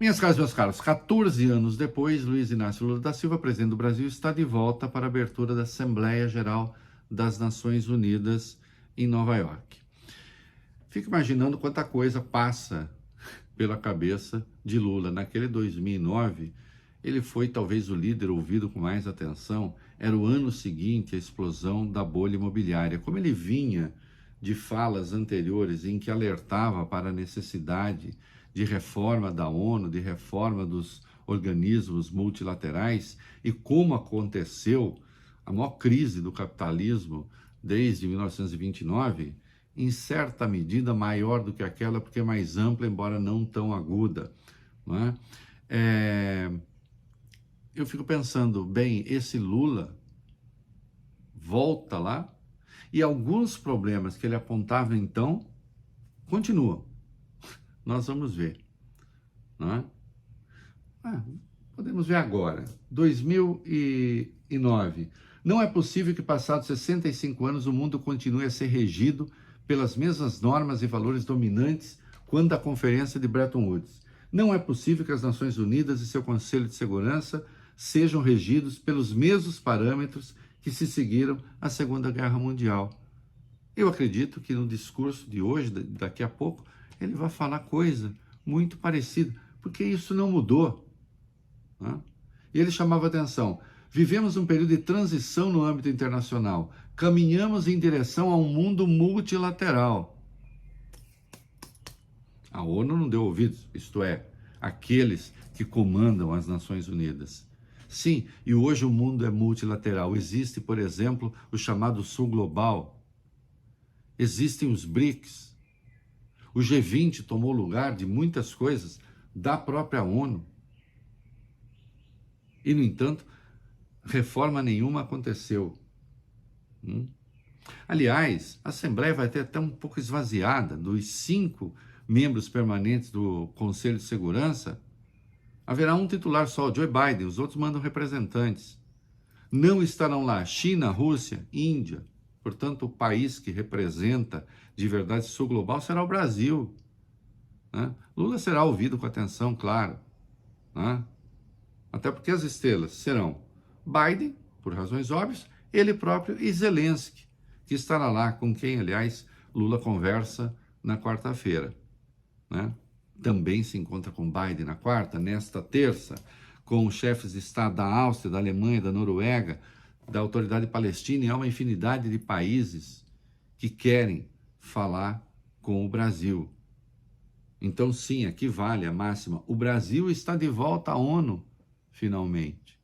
Minhas caras, meus caros, 14 anos depois, Luiz Inácio Lula da Silva, presidente do Brasil, está de volta para a abertura da Assembleia Geral das Nações Unidas em Nova York. Fico imaginando quanta coisa passa pela cabeça de Lula. Naquele 2009, ele foi talvez o líder ouvido com mais atenção. Era o ano seguinte à explosão da bolha imobiliária. Como ele vinha de falas anteriores em que alertava para a necessidade de reforma da ONU, de reforma dos organismos multilaterais, e como aconteceu a maior crise do capitalismo desde 1929, em certa medida maior do que aquela, porque mais ampla, embora não tão aguda, não é? Eu fico pensando, bem, esse Lula volta lá e alguns problemas que ele apontava então continuam. Nós vamos ver, não é? Podemos ver agora, 2009. Não é possível que, passados 65 anos, o mundo continue a ser regido pelas mesmas normas e valores dominantes quando da Conferência de Bretton Woods. Não é possível que as Nações Unidas e seu Conselho de Segurança sejam regidos pelos mesmos parâmetros que se seguiram à Segunda Guerra Mundial. Eu acredito que no discurso de hoje, daqui a pouco, ele vai falar coisa muito parecida, porque isso não mudou. Né? E ele chamava atenção: vivemos um período de transição no âmbito internacional, caminhamos em direção a um mundo multilateral. A ONU não deu ouvidos, isto é, aqueles que comandam as Nações Unidas. Sim, e hoje o mundo é multilateral. Existe, por exemplo, o chamado Sul Global. Existem os BRICS. O G20 tomou lugar de muitas coisas da própria ONU. E, no entanto, reforma nenhuma aconteceu. Aliás, a Assembleia vai ter até um pouco esvaziada. Dos 5 membros permanentes do Conselho de Segurança, haverá um titular só, Joe Biden, os outros mandam representantes. Não estarão lá China, Rússia, Índia. Portanto, o país que representa de verdade o Sul Global será o Brasil. Né? Lula será ouvido com atenção, claro. Né? Até porque as estrelas serão Biden, por razões óbvias, ele próprio e Zelensky, que estará lá, com quem, aliás, Lula conversa na quarta-feira. Né? Também se encontra com Biden na quarta, nesta terça, com os chefes de Estado da Áustria, da Alemanha, da Noruega, da Autoridade Palestina, e há uma infinidade de países que querem falar com o Brasil. Então, sim, aqui vale a máxima: o Brasil está de volta à ONU, finalmente.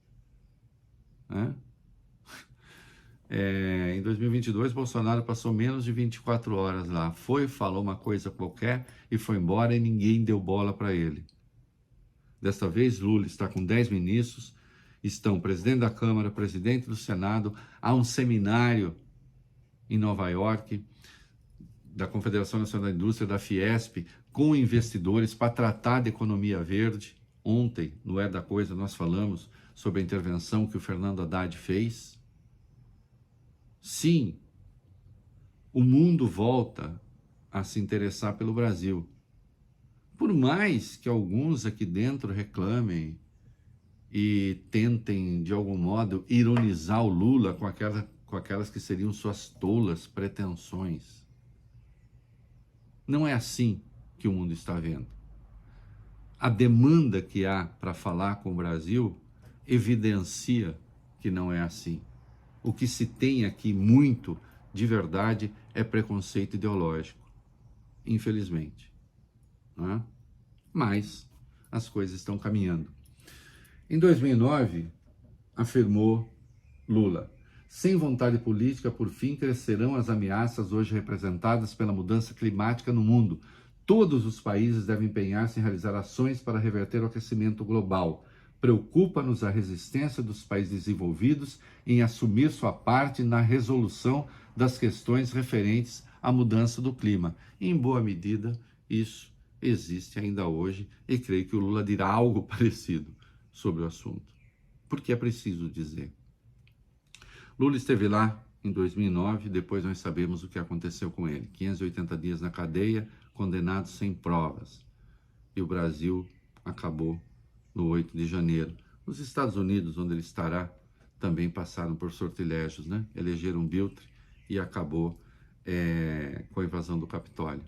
Em 2022, Bolsonaro passou menos de 24 horas lá. Falou uma coisa qualquer e foi embora, e ninguém deu bola para ele. Desta vez, Lula está com 10 ministros, estão o presidente da Câmara, presidente do Senado, há um seminário em Nova York, da Confederação Nacional da Indústria, da Fiesp, com investidores para tratar de economia verde. Ontem, no É da Coisa, nós falamos sobre a intervenção que o Fernando Haddad fez. Sim, o mundo volta a se interessar pelo Brasil. Por mais que alguns aqui dentro reclamem e tentem, de algum modo, ironizar o Lula com aquelas que seriam suas tolas pretensões. Não é assim que o mundo está vendo. A demanda que há para falar com o Brasil evidencia que não é assim. O que se tem aqui muito, de verdade, é preconceito ideológico, infelizmente. Não é? Mas as coisas estão caminhando. Em 2009, afirmou Lula: sem vontade política, por fim, crescerão as ameaças hoje representadas pela mudança climática no mundo. Todos os países devem empenhar-se em realizar ações para reverter o aquecimento global. Preocupa-nos a resistência dos países desenvolvidos em assumir sua parte na resolução das questões referentes à mudança do clima. Em boa medida, isso existe ainda hoje, e creio que o Lula dirá algo parecido sobre o assunto, porque é preciso dizer. Lula esteve lá em 2009, depois nós sabemos o que aconteceu com ele. 580 dias na cadeia, condenado sem provas. E o Brasil acabou no 8 de janeiro. Os Estados Unidos, onde ele estará, também passaram por sortilégios, né? Elegeram Biltre e acabou com a invasão do Capitólio.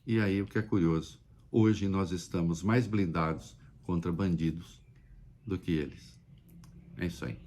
E aí o que é curioso, hoje nós estamos mais blindados contra bandidos do que eles. É isso aí.